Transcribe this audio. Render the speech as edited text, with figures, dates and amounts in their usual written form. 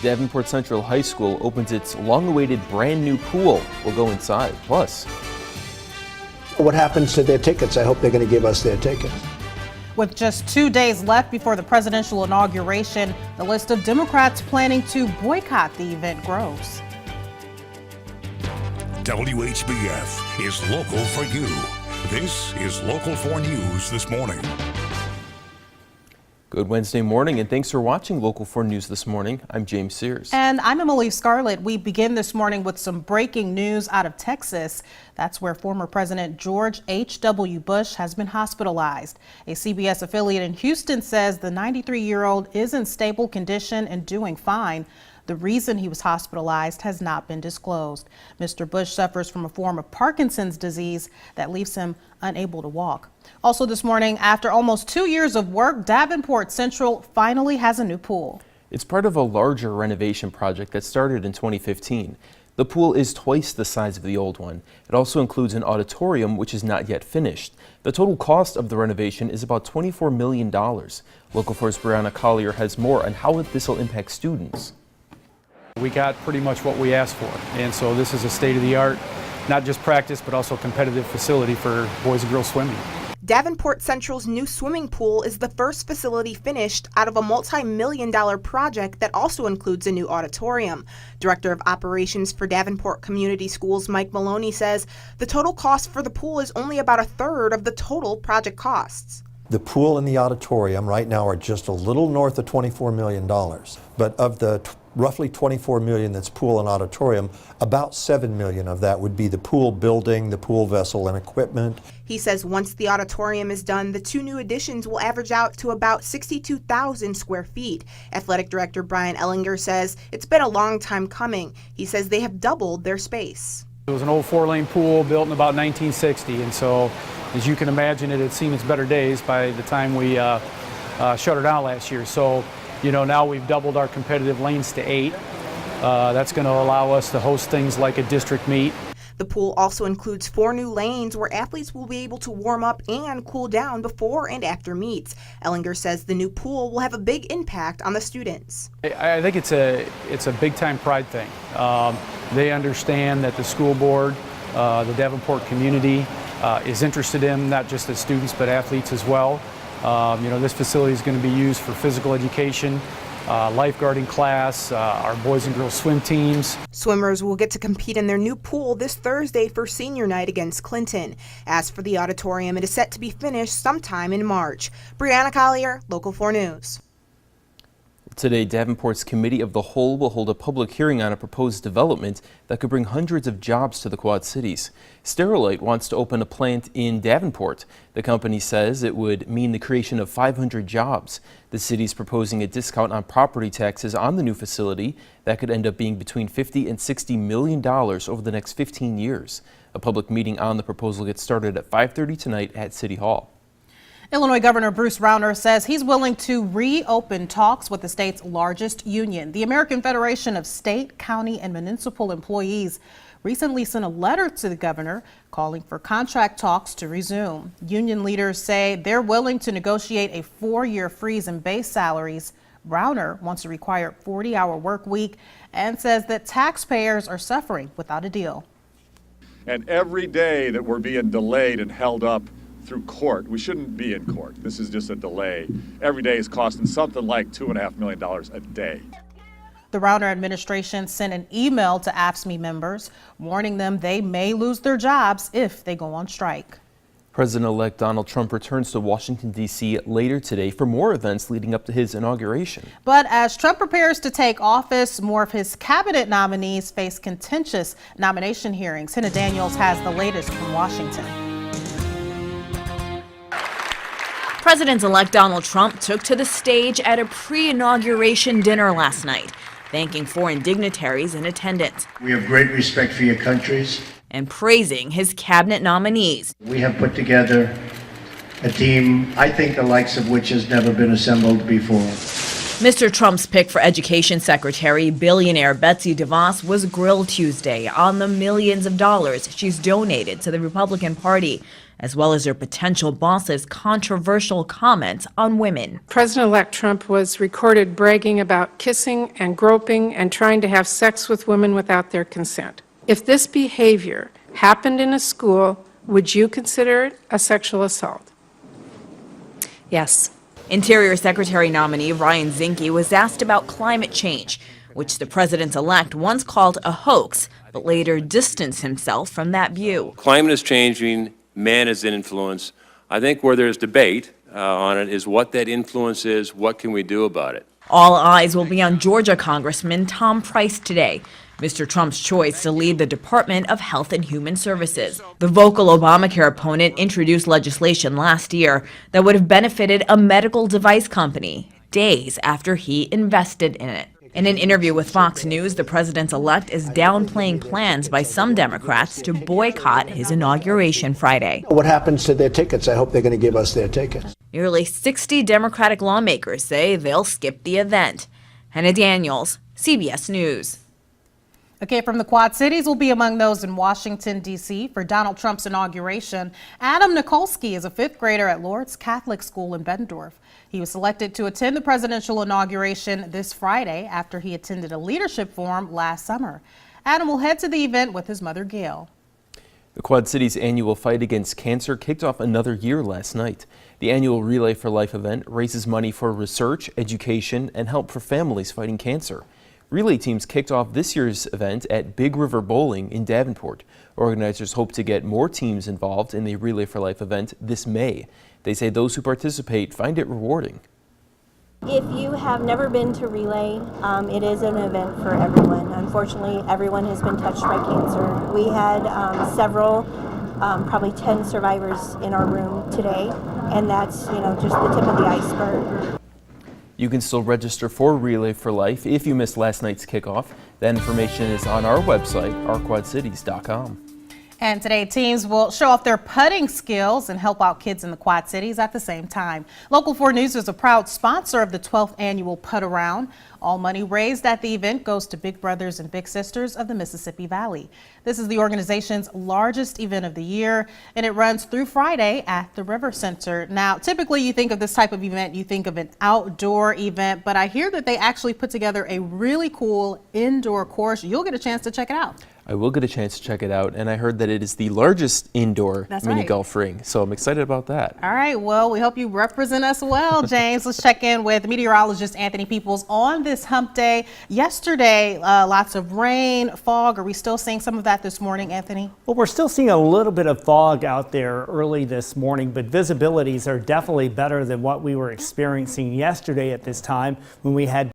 Davenport Central High School opens its long-awaited brand new pool. We'll go inside. Plus, what happens to their tickets? I hope they're going to give us their tickets. With just 2 days left before the presidential inauguration, the list of Democrats planning to boycott the event grows. WHBF is local for you. This is Local 4 News this morning. good Wednesday morning, and thanks for watching Local 4 News this morning. I'm James Sears. And I'm Emily Scarlett. We begin this morning with some breaking news out of Texas. That's where former President George H.W. Bush has been hospitalized. A CBS affiliate in Houston says the 93-year-old is in stable condition and doing fine. The reason he was hospitalized has not been disclosed. Mr. Bush suffers from a form of Parkinson's disease that leaves him unable to walk. Also this morning, after almost 2 years of work, Davenport Central finally has a new pool. It's part of a larger renovation project that started in 2015. The pool is twice the size of the old one. It also includes an auditorium, which is not yet finished. The total cost of the renovation is about $24 million. Local 4's Brianna Collier has more on how this will impact students. We got pretty much what we asked for, and so this is a state-of-the-art, not just practice, but also competitive facility for boys and girls swimming. Davenport Central's new swimming pool is the first facility finished out of a multi-million-dollar project that also includes a new auditorium. Director of Operations for Davenport Community Schools, Mike Maloney, says the total cost for the pool is only about a third of the total project costs. The pool and the auditorium right now are just a little north of $24 million, but of the roughly $24 million that's pool and auditorium, about $7 million of that would be the pool building, the pool vessel, and equipment. He says once the auditorium is done, the two new additions will average out to about 62,000 square feet. Athletic Director Brian Ellinger says it's been a long time coming. He says they have doubled their space. It was an old 4-lane pool built in about 1960, and so as you can imagine, it had seen its better days by the time we shut her down last year. So, now we've doubled our competitive lanes to 8. That's going to allow us to host things like a district meet. The pool also includes 4 new lanes where athletes will be able to warm up and cool down before and after meets. Ellinger says the new pool will have a big impact on the students. I think it's a big-time pride thing. They understand that the school board, the Davenport community, is interested in not just the students but athletes as well. This facility is going to be used for physical education, lifeguarding class, our boys and girls swim teams. Swimmers will get to compete in their new pool this Thursday for senior night against Clinton. As for the auditorium, it is set to be finished sometime in March. Brianna Collier, Local 4 News. Today, Davenport's Committee of the Whole will hold a public hearing on a proposed development that could bring hundreds of jobs to the Quad Cities. Scarlett wants to open a plant in Davenport. The company says it would mean the creation of 500 jobs. The city's proposing a discount on property taxes on the new facility that could end up being between $50 and $60 million over the next 15 years. A public meeting on the proposal gets started at 5:30 tonight at City Hall. Illinois Governor Bruce Rauner says he's willing to reopen talks with the state's largest union. The American Federation of State, County, and Municipal Employees recently sent a letter to the governor calling for contract talks to resume. Union leaders say they're willing to negotiate a 4-year freeze in base salaries. Rauner wants a required 40-hour work week and says that taxpayers are suffering without a deal. And every day that we're being delayed and held up through court, we shouldn't be in court. This is just a delay. Every day is costing something like $2.5 million a day. The Rauner administration sent an email to AFSCME members warning them they may lose their jobs if they go on strike. President-elect Donald Trump returns to Washington, D.C. later today for more events leading up to his inauguration. But as Trump prepares to take office, more of his cabinet nominees face contentious nomination hearings. Hannah Daniels has the latest from Washington. President-elect Donald Trump took to the stage at a pre-inauguration dinner last night, thanking foreign dignitaries in attendance. We have great respect for your countries. And praising his cabinet nominees. We have put together a team, I think the likes of which has never been assembled before. Mr. Trump's pick for Education Secretary, billionaire Betsy DeVos, was grilled Tuesday on the millions of dollars she's donated to the Republican Party as well as their potential boss's controversial comments on women. President-elect Trump was recorded bragging about kissing and groping and trying to have sex with women without their consent. If this behavior happened in a school, would you consider it a sexual assault? Yes. Interior Secretary nominee Ryan Zinke was asked about climate change, which the president-elect once called a hoax, but later distanced himself from that view. Climate is changing, man is an influence. I think where there's debate on it is what that influence is, what can we do about it? All eyes will be on Georgia Congressman Tom Price today, Mr. Trump's choice to lead the Department of Health and Human Services. The vocal Obamacare opponent introduced legislation last year that would have benefited a medical device company days after he invested in it. In an interview with Fox News, the president-elect is downplaying plans by some Democrats to boycott his inauguration Friday. What happens to their tickets? I hope they're going to give us their tickets. Nearly 60 Democratic lawmakers say they'll skip the event. Hannah Daniels, CBS News. Okay, from the Quad Cities, will be among those in Washington, D.C. for Donald Trump's inauguration. Adam Nikolsky is a fifth grader at Lourdes Catholic School in Bettendorf. He was selected to attend the presidential inauguration this Friday after he attended a leadership forum last summer. Adam will head to the event with his mother, Gail. The Quad Cities' annual fight against cancer kicked off another year last night. The annual Relay for Life event raises money for research, education, and help for families fighting cancer. Relay teams kicked off this year's event at Big River Bowling in Davenport. Organizers hope to get more teams involved in the Relay for Life event this May. They say those who participate find it rewarding. If you have never been to Relay, it is an event for everyone. Unfortunately, everyone has been touched by cancer. We had several, probably 10 survivors in our room today, and that's just the tip of the iceberg. You can still register for Relay for Life if you missed last night's kickoff. That information is on our website, ourquadcities.com. And today, teams will show off their putting skills and help out kids in the Quad Cities at the same time. Local 4 News is a proud sponsor of the 12th annual Putt Around. All money raised at the event goes to Big Brothers and Big Sisters of the Mississippi Valley. This is the organization's largest event of the year, and it runs through Friday at the River Center. Now, typically you think of this type of event, you think of an outdoor event, but I hear that they actually put together a really cool indoor course. You'll get a chance to check it out. I will get a chance to check it out, and I heard that it is the largest indoor mini golf ring, so I'm excited about that. All right, well, we hope you represent us well, James. Let's check in with meteorologist Anthony Peoples on this hump day. Yesterday, lots of rain, fog. Are we still seeing some of that this morning, Anthony? Well, we're still seeing a little bit of fog out there early this morning, but visibilities are definitely better than what we were experiencing yesterday at this time when we had